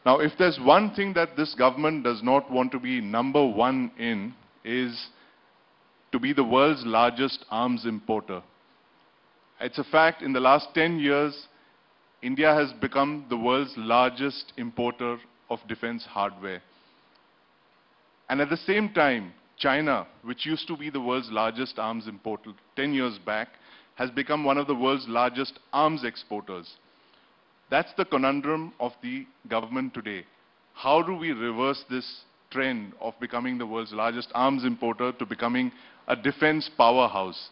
Now, if there's one thing that this government does not want to be number one in, is to be the world's largest arms importer. It's a fact, in the last 10 years, India has become the world's largest importer of defense hardware. And at the same time, China, which used to be the world's largest arms importer 10 years back, has become one of the world's largest arms exporters. That's the conundrum of the government today. How do we reverse this trend of becoming the world's largest arms importer to becoming a defense powerhouse?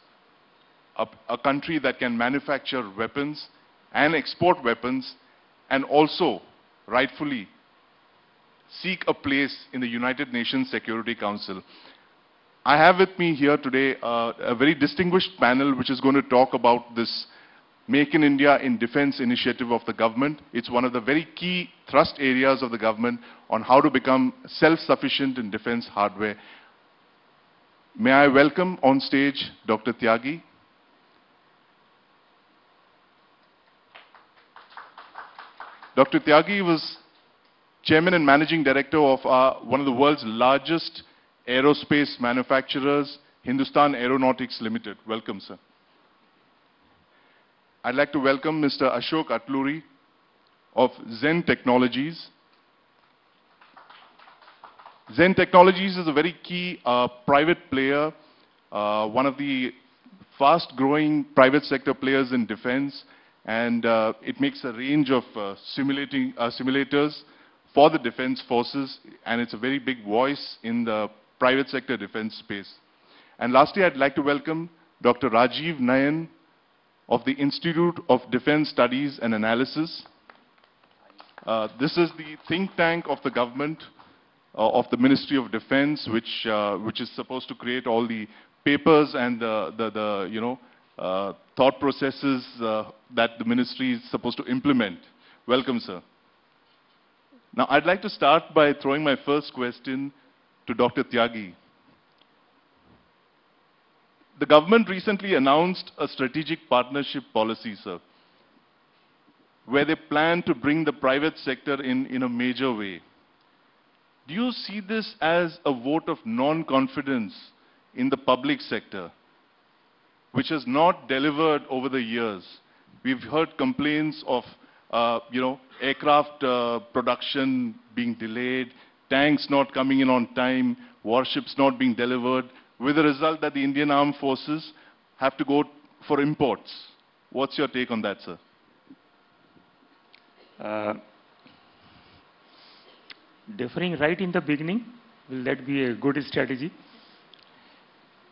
A country that can manufacture weapons and export weapons and also, rightfully, seek a place in the United Nations Security Council. I have with me here today a very distinguished panel which is going to talk about this Make in India in Defense initiative of the government. It's one of the very key thrust areas of the government on how to become self-sufficient in defense hardware. May I welcome on stage Dr. Tyagi. Dr. Tyagi was Chairman and Managing Director of one of the world's largest aerospace manufacturers, Hindustan Aeronautics Limited. Welcome, sir. I'd like to welcome Mr. Ashok Atluri of Zen Technologies. Zen Technologies is a very key private player, one of the fast-growing private sector players in defense, and it makes a range of simulators for the defense forces, and it's a very big voice in the private sector defense space. And lastly, I'd like to welcome Dr. Rajiv Nayan of the Institute of Defense Studies and Analysis. This is the think tank of the government, of the Ministry of Defense, which is supposed to create all the papers and the thought processes that the ministry is supposed to implement. Welcome, sir. Now, I'd like to start by throwing my first question to Dr. Tyagi. The government recently announced a strategic partnership policy, sir, where they plan to bring the private sector in a major way. Do you see this as a vote of non-confidence in the public sector, which has not delivered over the years? We've heard complaints of, aircraft production being delayed, tanks not coming in on time, warships not being delivered, with the result that the Indian Armed Forces have to go for imports. What's your take on that, sir? Differing right in the beginning, will that be a good strategy?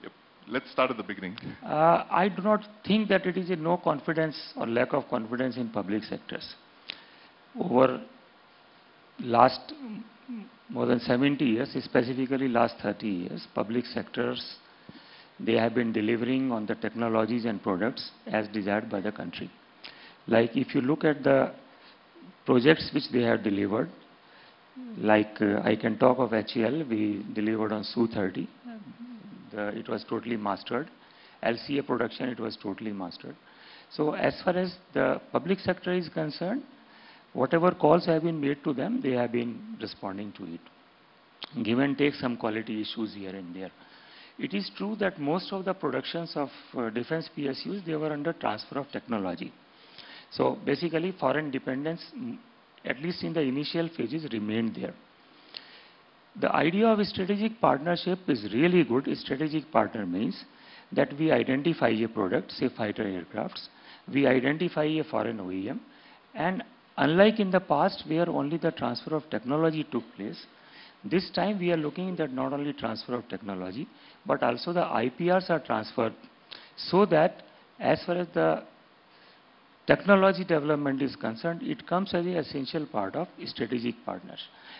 Yep. Let's start at the beginning. I do not think that it is a no confidence or lack of confidence in public sectors. Over last more than 70 years, specifically last 30 years, public sectors, they have been delivering on the technologies and products as desired by the country. Like if you look at the projects which they have delivered, like I can talk of HAL, we delivered on Su-30. It was totally mastered. LCA production, it was totally mastered. So as far as the public sector is concerned, whatever calls have been made to them, they have been responding to it. Give and take some quality issues here and there. It is true that most of the productions of defense PSUs, they were under transfer of technology. So basically foreign dependence, at least in the initial phases, remained there. The idea of a strategic partnership is really good. A strategic partner means that we identify a product, say fighter aircrafts, we identify a foreign OEM, and unlike in the past where only the transfer of technology took place, this time we are looking at not only transfer of technology, but also the IPRs are transferred so that as far as the technology development is concerned, it comes as an essential part of strategic partners.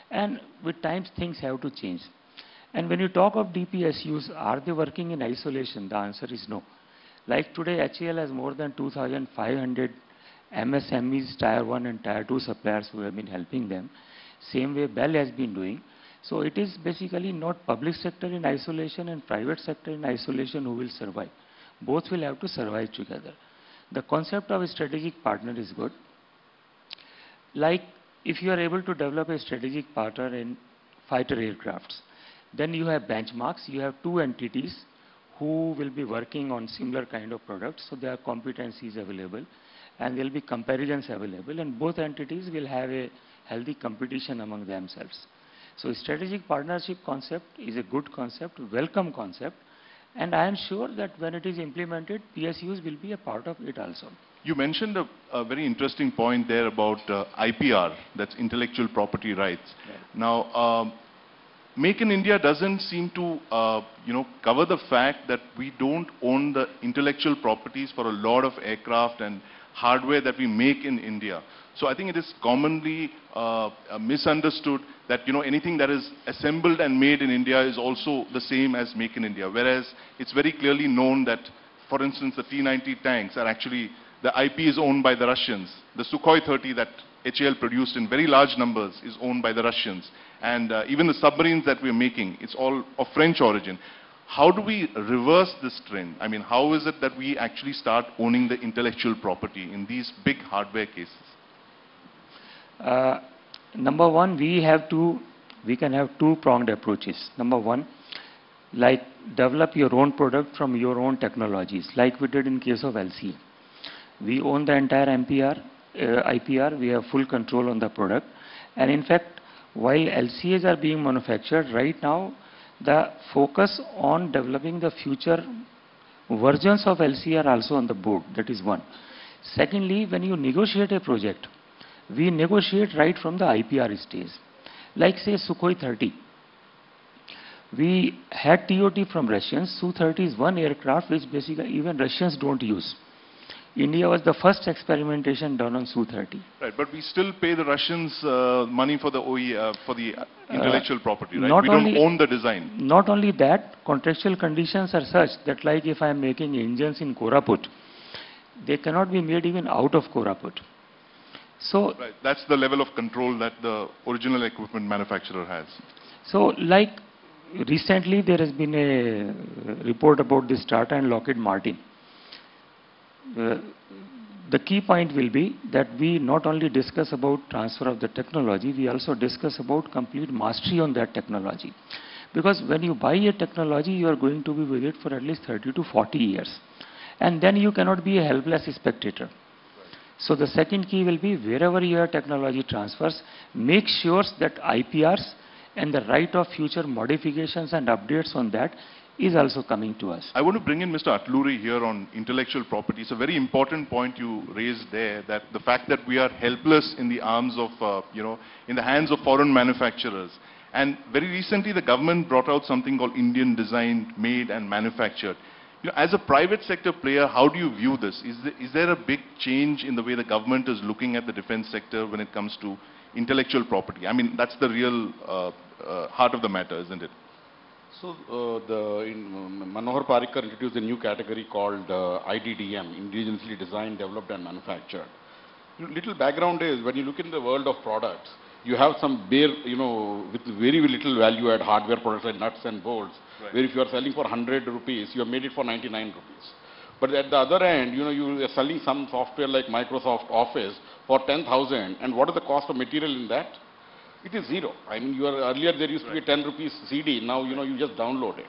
And with time, things have to change. And when you talk of DPSUs, are they working in isolation? The answer is no. Like today, HAL has more than 2,500 MSMEs, Tier 1 and Tier 2 suppliers who have been helping them. Same way Bell has been doing. So it is basically not public sector in isolation and private sector in isolation who will survive. Both will have to survive together. The concept of a strategic partner is good. Like if you are able to develop a strategic partner in fighter aircrafts, then you have benchmarks. You have two entities who will be working on similar kind of products, so there are competencies available, and there will be comparisons available, and both entities will have a healthy competition among themselves. So strategic partnership concept is a good concept, welcome concept, and I am sure that when it is implemented, PSUs will be a part of it also. You mentioned a very interesting point there about IPR, that's intellectual property rights. Right. Now, Make in India doesn't seem to, cover the fact that we don't own the intellectual properties for a lot of aircraft and hardware that we make in India. So I think it is commonly misunderstood that, anything that is assembled and made in India is also the same as make in India. Whereas it's very clearly known that, for instance, the T-90 tanks are actually, the IP is owned by the Russians. The Sukhoi 30 that HAL produced in very large numbers is owned by the Russians. And even the submarines that we're making, it's all of French origin. How do we reverse this trend? I mean, how is it that we actually start owning the intellectual property in these big hardware cases? Number one, we can have two-pronged approaches. Number one, like develop your own product from your own technologies, like we did in case of LCA. We own the entire IPR, we have full control on the product. And in fact, while LCAs are being manufactured right now, the focus on developing the future versions of LCA are also on the board. That is one. Secondly, when you negotiate a project, we negotiate right from the IPR stage. Like say Sukhoi 30. We had TOT from Russians. Su-30 is one aircraft which basically even Russians don't use. India was the first experimentation done on Su-30. Right, but we still pay the Russians money for the for the intellectual property, right? We don't own the design. Not only that, contractual conditions are such that like if I am making engines in Koraput, they cannot be made even out of Koraput. So, right, that's the level of control that the original equipment manufacturer has. So, like recently there has been a report about this Tata and Lockheed Martin. The key point will be that we not only discuss about transfer of the technology, we also discuss about complete mastery on that technology. Because when you buy a technology, you are going to be with it for at least 30 to 40 years. And then you cannot be a helpless spectator. So the second key will be wherever your technology transfers, make sure that IPRs and the right of future modifications and updates on that is also coming to us. I want to bring in Mr. Atluri here on intellectual property. It's a very important point you raised there, that the fact that we are helpless in the arms of, in the hands of foreign manufacturers. And very recently the government brought out something called Indian designed, made and manufactured. As a private sector player, how do you view this? Is there a big change in the way the government is looking at the defense sector when it comes to intellectual property? I mean, that's the real heart of the matter, isn't it? So, Manohar Parrikar introduced a new category called IDDM, indigenously designed, developed and manufactured. Little background is, when you look in the world of products, you have some bare, with very little value add hardware products like nuts and bolts, right, where if you are selling for 100 rupees, you have made it for 99 rupees. But at the other end, you are selling some software like Microsoft Office for 10,000, and what is the cost of material in that? It is zero. I mean, earlier there used to be a 10 rupees CD, now you just download it.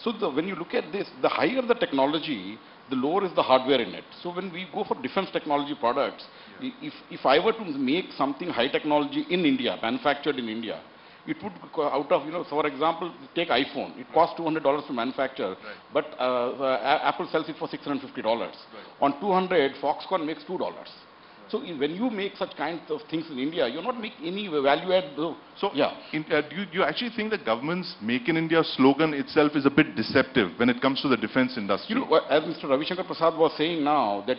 So when you look at this, the higher the technology, the lower is the hardware in it. So when we go for defense technology products, if I were to make something high technology in India, manufactured in India, it would go out of, so for example, take iPhone. It costs $200 to manufacture, but Apple sells it for $650. Right. On 200, Foxconn makes $2. So when you make such kinds of things in India, you're not making any value add. So yeah. Do you actually think the government's Make in India slogan itself is a bit deceptive when it comes to the defense industry? As Mr. Ravi Shankar Prasad was saying now, that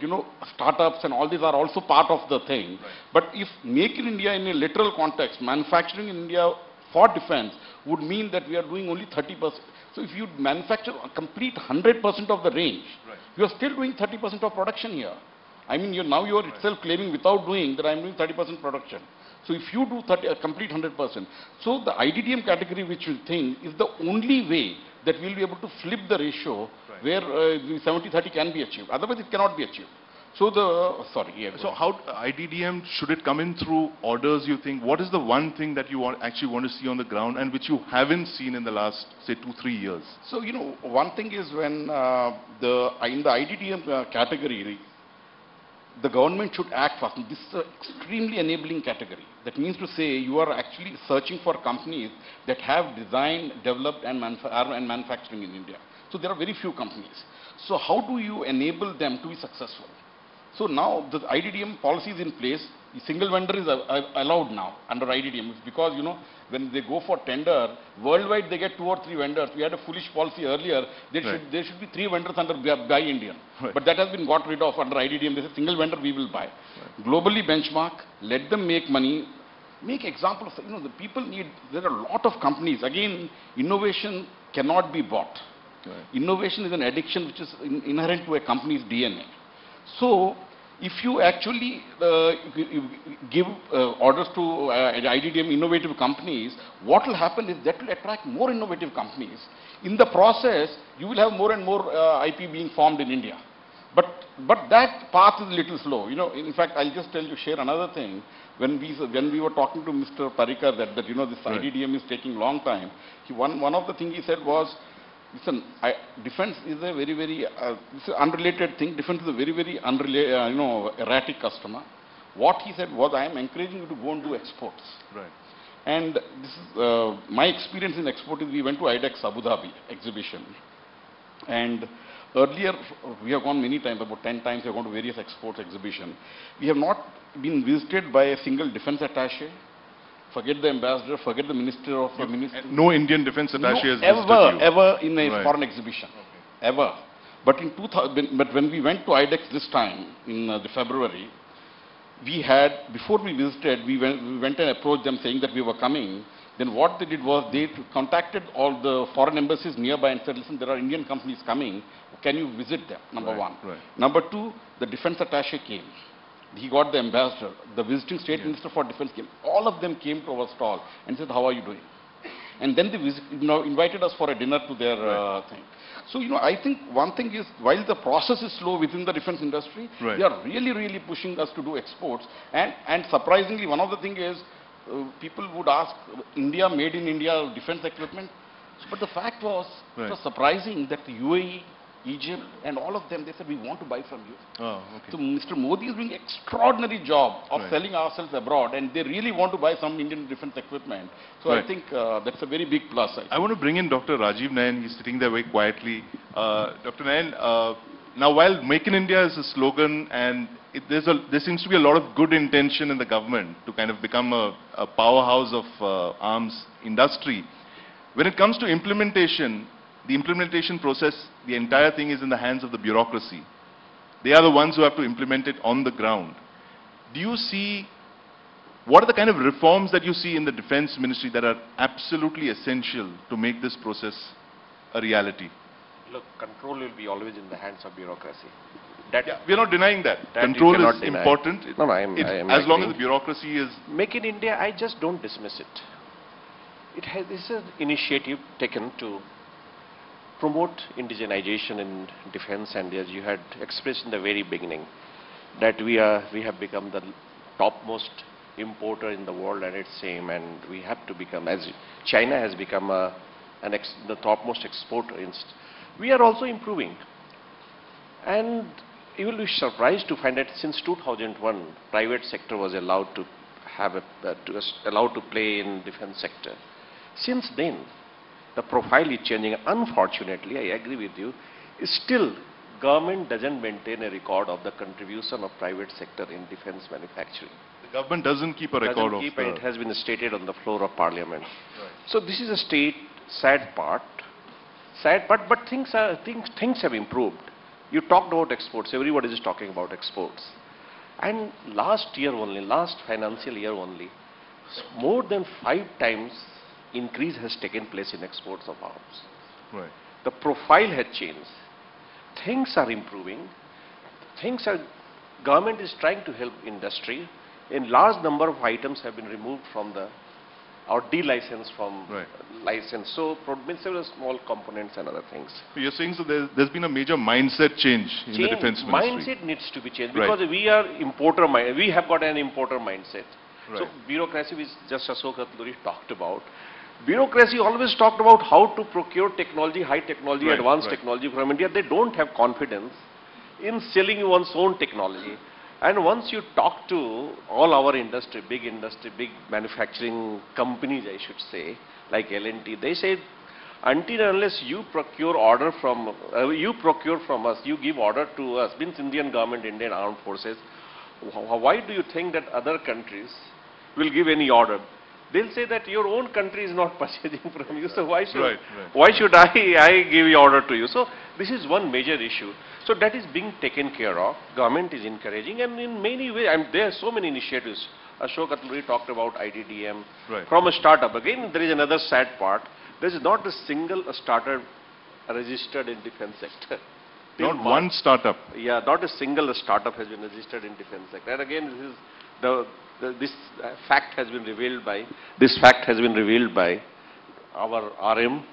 startups and all these are also part of the thing. Right. But if Make in India in a literal context, manufacturing in India for defense would mean that we are doing only 30%. So if you manufacture a complete 100% of the range, right, you are still doing 30% of production here. I mean, now you are itself claiming without doing that I am doing 30% production. So if you do complete 100%, so the IDDM category which you think is the only way that we will be able to flip the ratio, right, where 70-30 can be achieved. Otherwise it cannot be achieved. So sorry, yeah. So how IDDM, should it come in through orders, you think? What is the one thing that you actually want to see on the ground and which you haven't seen in the last, say, 2-3 years? So, one thing is when in the IDDM category, the government should act fast. This is an extremely enabling category. That means to say you are actually searching for companies that have designed, developed and manufacturing in India. So there are very few companies. So how do you enable them to be successful? So now the IDDM policy is in place. The single vendor is allowed now under IDDM. It's because, when they go for tender, worldwide they get 2 or 3 vendors. We had a foolish policy earlier. There should be 3 vendors under Buy Indian. Right. But that has been got rid of under IDDM. This is single vendor we will buy. Right. Globally benchmark, let them make money. Make examples. The people need, there are a lot of companies. Again, innovation cannot be bought. Right. Innovation is an addiction which is inherent to a company's DNA. So, if you actually give orders to IDDM innovative companies, what will happen is that will attract more innovative companies. In the process, you will have more and more IP being formed in India. But that path is a little slow. In fact, I'll just share another thing. When we were talking to Mr. Parikar that this right. IDDM is taking long time, one of the things he said was, listen, defense is a very, very this is unrelated thing. Defense is a very, very erratic customer. What he said was, I am encouraging you to go and do exports. Right. And this is my experience in export is we went to IDEX Abu Dhabi exhibition. And earlier, we have gone many times, about 10 times we have gone to various exports exhibition. We have not been visited by a single defense attaché. Forget the ambassador, forget the minister of the ministry. No Indian defense attaché has visited you. Ever in a foreign exhibition. Okay. Ever. But in 2000, but when we went to IDEX this time, in the February, we had, before we visited, we went and approached them saying that we were coming. Then what they did was they contacted all the foreign embassies nearby and said, listen, there are Indian companies coming. Can you visit them? Number one. Right. Number two, the defense attaché came. He got the ambassador, the visiting state minister for defense came. All of them came to our stall and said, how are you doing? And then they invited us for a dinner to their thing. So, I think one thing is, while the process is slow within the defense industry, they are really, really pushing us to do exports. And surprisingly, one of the things is, people would ask, India, made in India defense equipment. But the fact was, it was surprising that the UAE, Egypt, and all of them, they said, we want to buy from you. Oh, okay. So Mr. Modi is doing an extraordinary job of selling ourselves abroad, and they really want to buy some Indian defense equipment. So I think that's a very big plus. I want to bring in Dr. Rajiv Nayan. He's sitting there very quietly. Dr. Nayan, now while Make in India is a slogan, and there seems to be a lot of good intention in the government to kind of become a powerhouse of arms industry, when it comes to implementation, the implementation process, the entire thing is in the hands of the bureaucracy. They are the ones who have to implement it on the ground. Do you see, what are the kind of reforms that you see in the defense ministry that are absolutely essential to make this process a reality? Look, control will be always in the hands of bureaucracy. We are not denying that. Control is important. No, I am as long as the bureaucracy is... Make in India, I just don't dismiss it. This is an initiative taken to promote indigenization in defense, and as you had expressed in the very beginning, that we have become the topmost importer in the world, and it's same, and we have to become, as China has become the topmost exporter. We are also improving, and you will be surprised to find that since 2001, private sector was allowed to have allowed to play in defense sector. Since then, the profile is changing. Unfortunately, I agree with you, still government doesn't maintain a record of the contribution of private sector in defense manufacturing. The government doesn't keep a record of it has been stated on the floor of parliament. So this is a sad part, but things have improved. You talked about exports, everybody is talking about exports. And last financial year only, more than 5 times increase has taken place in exports of arms. Right. The profile has changed. Things are improving. Government is trying to help industry. A large number of items have been removed from the or de-license from Right. license. So means several small components and other things. So you're saying so there's been a major mindset change in the defense ministry. Mindset needs to be changed Right. because we are importer. We have got an importer mindset. So Right. bureaucracy, which just Ashok Atluri talked about. Bureaucracy always talked about how to procure technology, high technology, Right, advanced right. technology from India. They don't have confidence in selling one's own technology. And once you talk to all our industry, big manufacturing companies, I should say, like L&T, they say, until and unless you procure from us, you give order to us, means Indian government, Indian armed forces, why do you think that other countries will give any order? They'll say that your own country is not purchasing from you, so why should I give you order to you? So this is one major issue. So that is being taken care of. Government is encouraging, and in many ways, there are so many initiatives. Ashok Atluri talked about IDDM. Right. From a startup. Again, there is another sad part. There is not a single startup registered in defense sector. Till Not one startup. Yeah, not a single startup has been registered in defense sector. And again, this fact has been revealed by our RM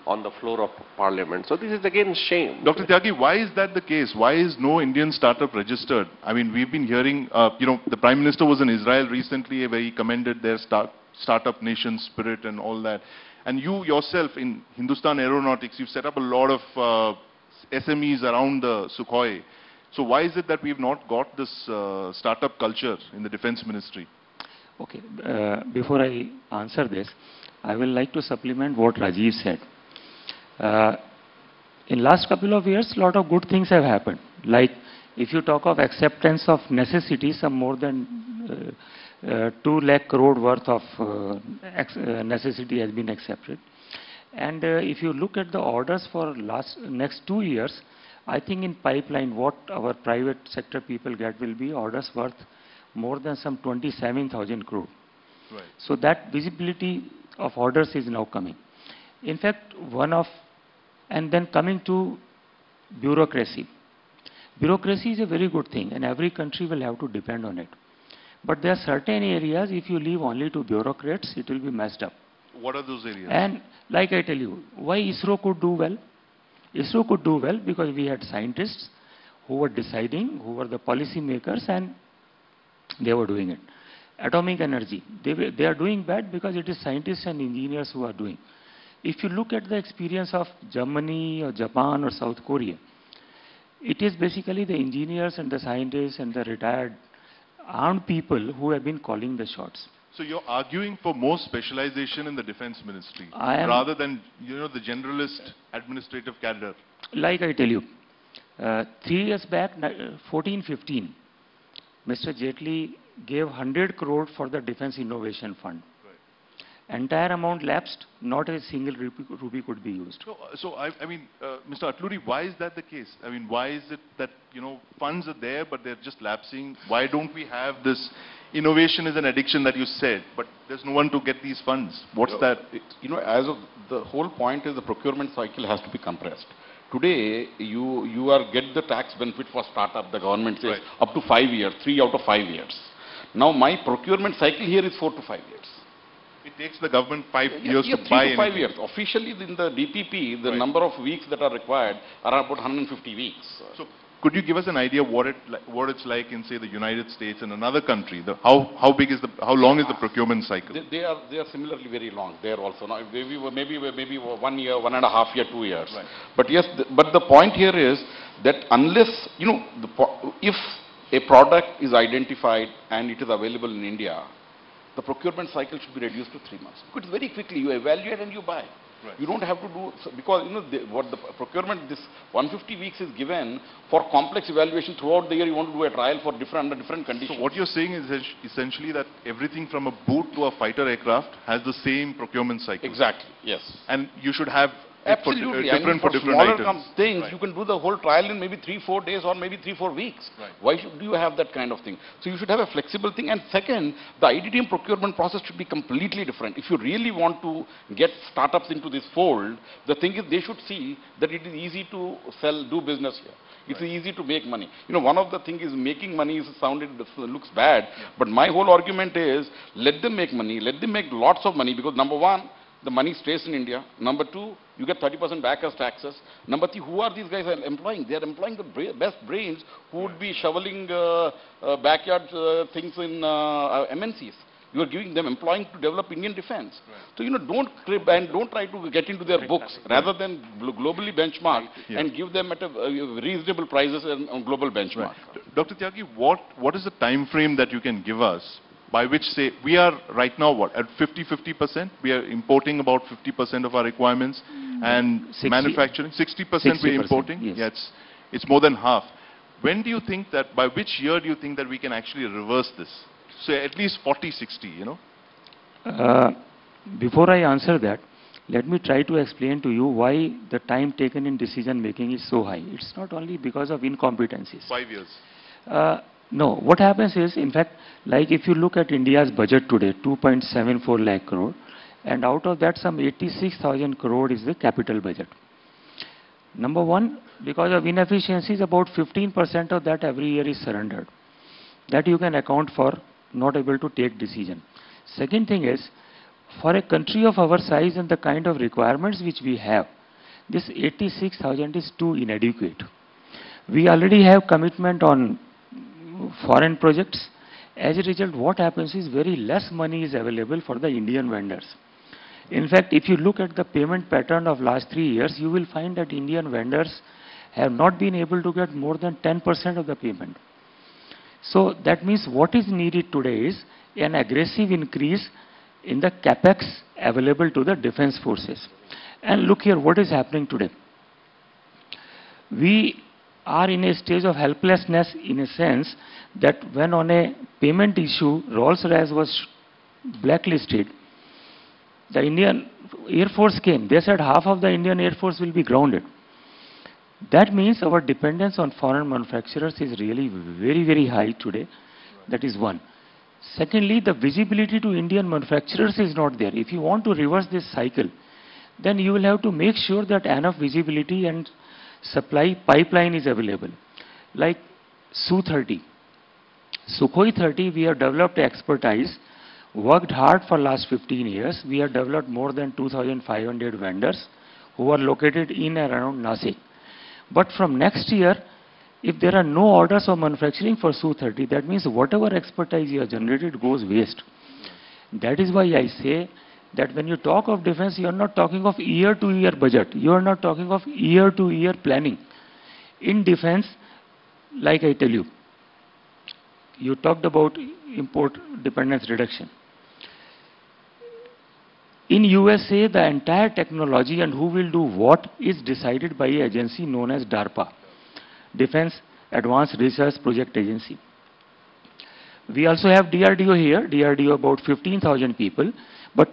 on the floor of Parliament. So this is again shame. Dr. Tyagi, why is that the case? Why is no Indian startup registered? I mean, we've been hearing, the Prime Minister was in Israel recently where he commended their startup nation spirit and all that. And you yourself in Hindustan Aeronautics, you've set up a lot of SMEs around the Sukhoi. So why is it that we've not got this startup culture in the Defense Ministry? Okay, before I answer this, I will like to supplement what Rajiv said. In last couple of years, a lot of good things have happened. Like, if you talk of acceptance of necessity, some more than 2 lakh crore worth of necessity has been accepted. And if you look at the orders for next 2 years, I think in pipeline, what our private sector people get will be orders worth more than some 27,000 crore. Right. So that visibility of orders is now coming. In fact, and then coming to bureaucracy. Bureaucracy is a very good thing, and every country will have to depend on it. But there are certain areas, if you leave only to bureaucrats, it will be messed up. What are those areas? And like I tell you, why ISRO could do well? ISRO could do well because we had scientists who were deciding, who were the policy makers, and they were doing it. Atomic energy, they are doing bad because it is scientists and engineers who are doing. If you look at the experience of Germany or Japan or South Korea, it is basically the engineers and the scientists and the retired armed people who have been calling the shots. So you're arguing for more specialization in the Defense Ministry rather than, the generalist administrative cadre. Like I tell you, 3 years back, 14-15, Mr. Jaitley gave 100 crore for the Defense Innovation Fund. Right. Entire amount lapsed, not a single rupee could be used. So Mr. Atluri, why is that the case? I mean, why is it that, funds are there, but they're just lapsing? Why don't we have this innovation is an addiction that you said, but there's no one to get these funds? What's that? As of the whole point is the procurement cycle has to be compressed. Today, you get the tax benefit for startup, the government says, right, up to 5 years, 3 out of 5 years. Now, my procurement cycle here is 4 to 5 years. It takes the government 5 years to buy 3 to 5 years. Officially, in the DPP, the right, number of weeks that are required are about 150 weeks. So, could you give us an idea what it's like in, say, the United States and another country? How long is the procurement cycle? They are similarly very long. They are also now maybe 1 year, 1.5 years, 2 years. Right. But yes, but the point here is that unless if a product is identified and it is available in India, the procurement cycle should be reduced to 3 months. Because very quickly you evaluate and you buy. Right. You don't have to do, because what the procurement, this 150 weeks is given for complex evaluation throughout the year. You want to do a trial for under different conditions. So what you're saying is essentially that everything from a boot to a fighter aircraft has the same procurement cycle. Exactly, yes. And you should have Absolutely. Different for for different smaller items. things, Right. you can do the whole trial in maybe 3-4 days or maybe 3-4 weeks. Right. Why should you have that kind of thing? So you should have a flexible thing. And second, the IDDM procurement process should be completely different. If you really want to get startups into this fold, the thing is they should see that it is easy to sell, do business here. It's easy to make money. You know, one of the things is making money looks bad, but my whole argument is let them make money, let them make lots of money, because number one, the money stays in India. Number two, you get 30% back as taxes. Number three, who are these guys employing? They are employing the best brains who would be shoveling backyard things in MNCs. You are giving them employing to develop Indian defense. Right. So, you know, don't crib and don't try to get into their books rather than globally benchmark and give them at a reasonable prices on global benchmark. Right. Dr. Tyagi, what is the time frame that you can give us by which, say, we are right now, what, at 50%? We are importing about 50% of our requirements, and 60, manufacturing, 60% we're importing? Yes. Yeah, it's more than half. When do you think that, by which year do you think that we can actually reverse this? Say at least 40-60, you know? Before I answer that, let me try to explain to you why the time taken in decision making is so high. It's not only because of incompetencies. 5 years. No, what happens is, in fact, like if you look at India's budget today, 2.74 lakh crore, and out of that some 86,000 crore is the capital budget. Number one, because of inefficiencies, about 15% of that every year is surrendered. That you can account for not able to take decision. Second thing is, for a country of our size and the kind of requirements which we have, this 86,000 is too inadequate. We already have commitment on foreign projects. As a result, what happens is very less money is available for the Indian vendors. In fact, if you look at the payment pattern of last 3 years, you will find that Indian vendors have not been able to get more than 10% of the payment. So that means what is needed today is an aggressive increase in the capex available to the defense forces. And look here, what is happening today? We are in a stage of helplessness in a sense that when on a payment issue, Rolls-Royce was blacklisted, the Indian Air Force came. They said half of the Indian Air Force will be grounded. That means our dependence on foreign manufacturers is really very, very high today. That is one. Secondly, the visibility to Indian manufacturers is not there. If you want to reverse this cycle, then you will have to make sure that enough visibility and supply pipeline is available. Like Su-30. Sukhoi 30, we have developed expertise, worked hard for last 15 years. We have developed more than 2,500 vendors who are located in and around Nasik. But from next year, if there are no orders of manufacturing for Su-30, that means whatever expertise you have generated goes waste. That is why I say that when you talk of defense, you are not talking of year-to-year budget. You are not talking of year-to-year planning. In defense, like I tell you, you talked about import dependence reduction. In USA, the entire technology and who will do what is decided by an agency known as DARPA, Defense Advanced Research Project Agency. We also have DRDO here, DRDO about 15,000 people. But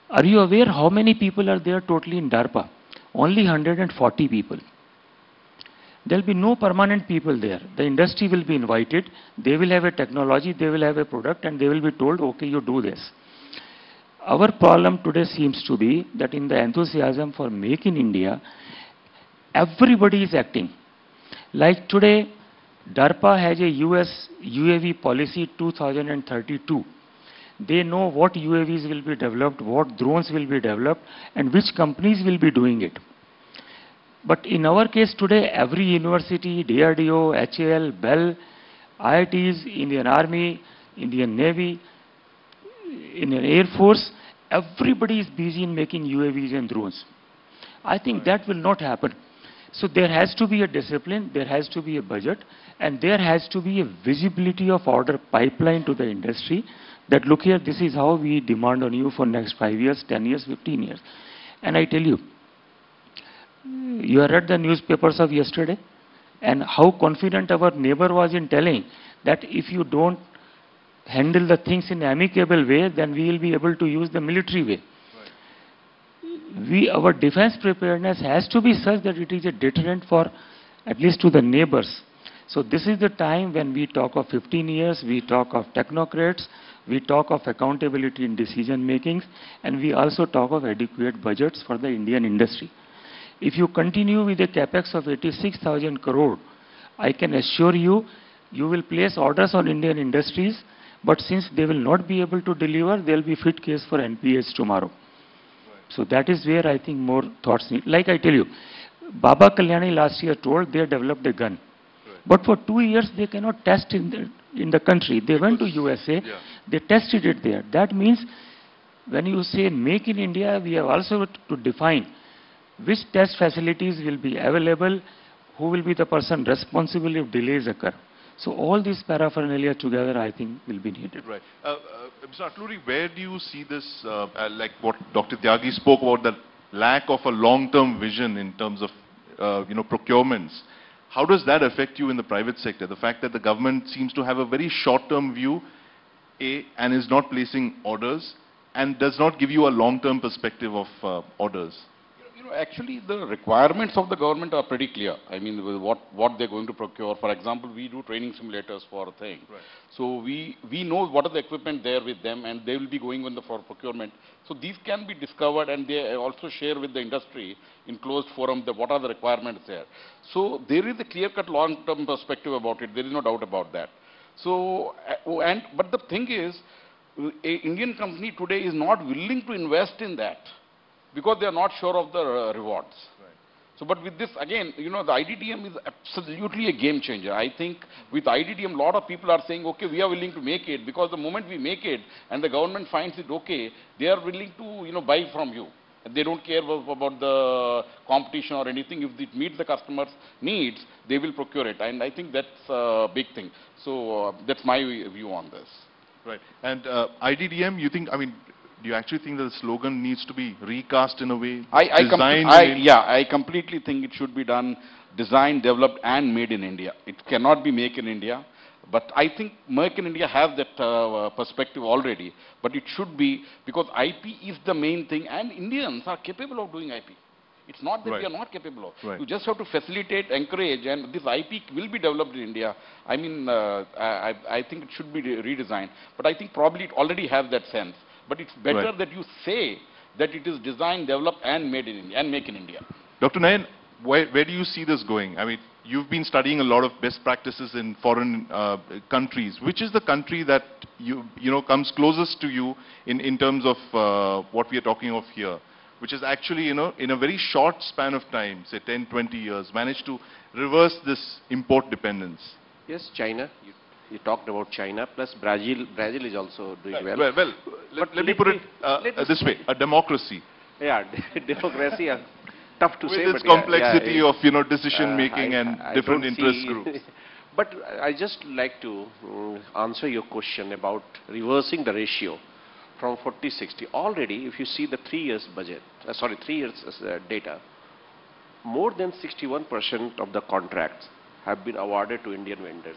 are you aware how many people are there totally in DARPA? Only 140 people. There will be no permanent people there. The industry will be invited. They will have a technology, they will have a product, and they will be told, okay, you do this. Our problem today seems to be that in the enthusiasm for Make in India, everybody is acting. Like today, DARPA has a US UAV policy 2032. They know what UAVs will be developed, what drones will be developed, and which companies will be doing it. But in our case today, every university, DRDO, HAL, BEL, IITs, Indian Army, Indian Navy, Indian Air Force, everybody is busy in making UAVs and drones. I think that will not happen. So there has to be a discipline, there has to be a budget, and there has to be a visibility of order pipeline to the industry that look here, this is how we demand on you for next 5 years, 10 years, 15 years. And I tell you, you have read the newspapers of yesterday and how confident our neighbor was in telling that if you don't handle the things in an amicable way, then we will be able to use the military way. Right. our defense preparedness has to be such that it is a deterrent for at least to the neighbors. So this is the time when we talk of 15 years, we talk of technocrats, we talk of accountability in decision making, and we also talk of adequate budgets for the Indian industry. If you continue with a capex of 86,000 crore, I can assure you, you will place orders on Indian industries, but since they will not be able to deliver, there will be fit case for NPAs tomorrow. So that is where I think more thoughts need. Like I tell you, Baba Kalyani last year told they developed a gun. But for 2 years, they cannot test in the country. They went to USA, they tested it there. That means when you say make in India, we have also to define which test facilities will be available, who will be the person responsible if delays occur. So all these paraphernalia together, I think, will be needed. Right. Mr. Atluri, where do you see this, like what Dr. Tyagi spoke about, the lack of a long-term vision in terms of, procurements? How does that affect you in the private sector? The fact that the government seems to have a very short-term view, and is not placing orders, and does not give you a long-term perspective of orders. Actually, the requirements of the government are pretty clear. I mean, what they're going to procure. For example, we do training simulators for a thing. Right. So we know what are the equipment there with them, and they will be going on for procurement. So these can be discovered, and they also share with the industry in closed forum what are the requirements there. So there is a clear-cut long-term perspective about it. There is no doubt about that. So, but the thing is, an Indian company today is not willing to invest in that, because they are not sure of the rewards. Right. So, but with this, again, the IDDM is absolutely a game changer. I think with IDDM, a lot of people are saying, okay, we are willing to make it, because the moment we make it and the government finds it okay, they are willing to, buy from you. They don't care about the competition or anything. If it meets the customer's needs, they will procure it. And I think that's a big thing. So, that's my view on this. Right. And IDDM, you think, do you actually think that the slogan needs to be recast in a way? I completely think it should be done, designed, developed, and made in India. It cannot be make in India. But I think make in India have that perspective already. But it should be, because IP is the main thing, and Indians are capable of doing IP. It's not that we are not capable of. Right. You just have to facilitate, encourage, and this IP will be developed in India. I think it should be redesigned. But I think probably it already has that sense. But it's better that you say that it is designed, developed, and made in India, and make in India. Dr. Nayan, where do you see this going? You've been studying a lot of best practices in foreign countries. Which is the country that comes closest to you in terms of what we are talking of here, which is actually, in a very short span of time, say 10, 20 years, managed to reverse this import dependence? Yes, China. You talked about China, plus Brazil. Brazil is also doing well. Well, let me put it this way: a democracy. Yeah, democracy. Tough to say, with its complexity of decision making and different interest groups. But I just like to answer your question about reversing the ratio from 40-60. Already, if you see the 3 years budget, 3 years data, more than 61% of the contracts have been awarded to Indian vendors.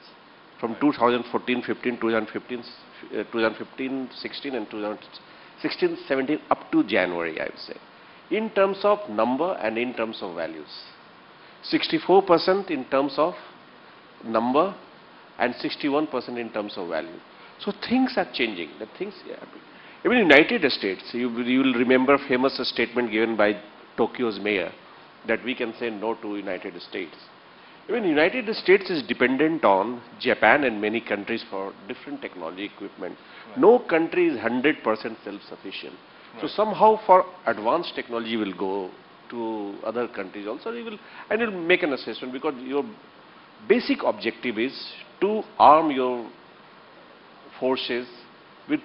From 2014-15, 2015-16 and 2016-17 up to January, I would say. In terms of number and in terms of values. 64% in terms of number and 61% in terms of value. So things are changing. Even in United States, you will remember a famous statement given by Tokyo's mayor that we can say no to United States. Even United States is dependent on Japan and many countries for different technology equipment. Right. No country is 100% self-sufficient. Right. So somehow for advanced technology will go to other countries also. You'll make an assessment, because your basic objective is to arm your forces with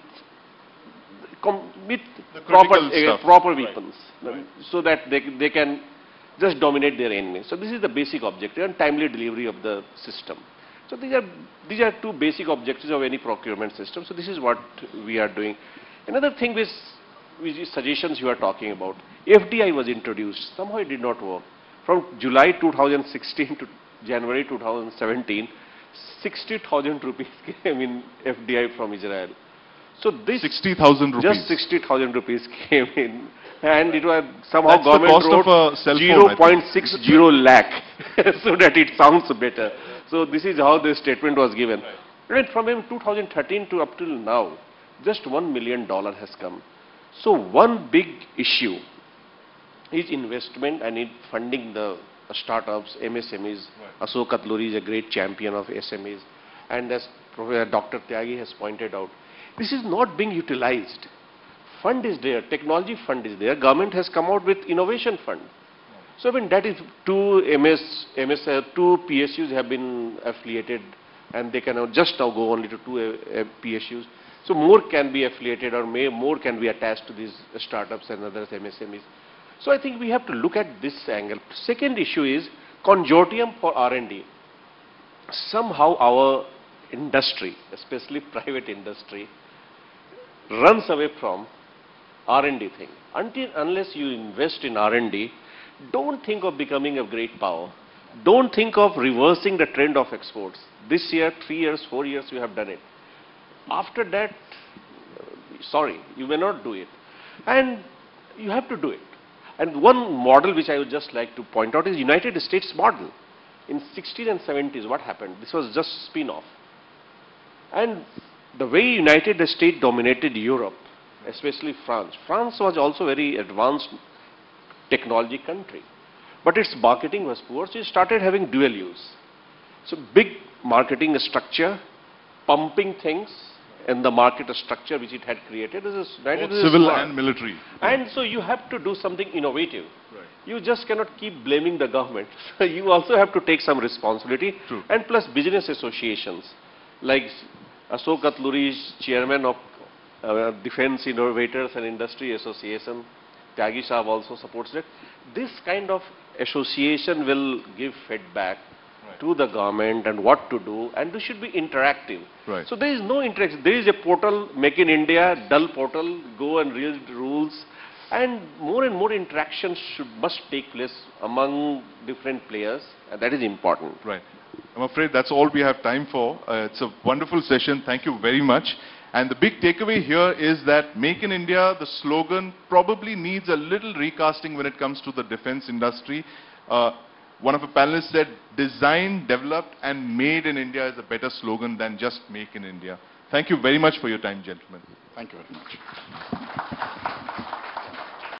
proper weapons, right, so that they can just dominate their enemy. So this is the basic objective, and timely delivery of the system. So these are two basic objectives of any procurement system. So this is what we are doing. Another thing which is suggestions you are talking about, FDI was introduced. Somehow it did not work. From July 2016 to January 2017, 60,000 rupees came in FDI from Israel. So this 60,000 rupees. Just 60,000 rupees came in. and it was somehow That's the government cost of wrote a cell phone, 0.60 lakh so that it sounds better. So this is how the statement was given. And from 2013 to up till now, just $1 million has come. So one big issue is investment and in funding the startups, MSMEs. Right. Ashok Katluri is a great champion of SMEs. And as Professor Dr. Tyagi has pointed out, this is not being utilized. Fund is there, technology fund is there. Government has come out with innovation fund. So when that is two two PSUs have been affiliated, and they can now just now go only to two PSUs. So more can be affiliated or more can be attached to these startups and others MSMEs. So I think we have to look at this angle. Second issue is consortium for R&D. Somehow our industry, especially private industry, runs away from R&D thing. Unless you invest in R&D, don't think of becoming a great power. Don't think of reversing the trend of exports. This year, 3 years, 4 years, you have done it. After that, sorry, you may not do it. And you have to do it. And one model which I would just like to point out is United States model. In 60s and 70s, what happened? This was just spin-off. And the way United States dominated Europe, especially France. France was also very advanced technology country. But its marketing was poor, so it started having dual use. So big marketing structure, pumping things in the market structure which it had created. Both civil and military. And so you have to do something innovative. Right. You just cannot keep blaming the government. You also have to take some responsibility. True. And plus business associations. Like Ashok Katluri is chairman of Defense Innovators and Industry Association. Tyagi Saab also supports it. This kind of association will give feedback to the government and what to do, and this should be interactive. Right. So there is no interaction. There is a portal, Make in India, dull portal, go and read rules, and more interactions must take place among different players, and that is important. Right. I'm afraid that's all we have time for. It's a wonderful session. Thank you very much. And the big takeaway here is that Make in India, the slogan, probably needs a little recasting when it comes to the defense industry. One of the panelists said, designed, developed and made in India is a better slogan than just Make in India. Thank you very much for your time, gentlemen. Thank you very much.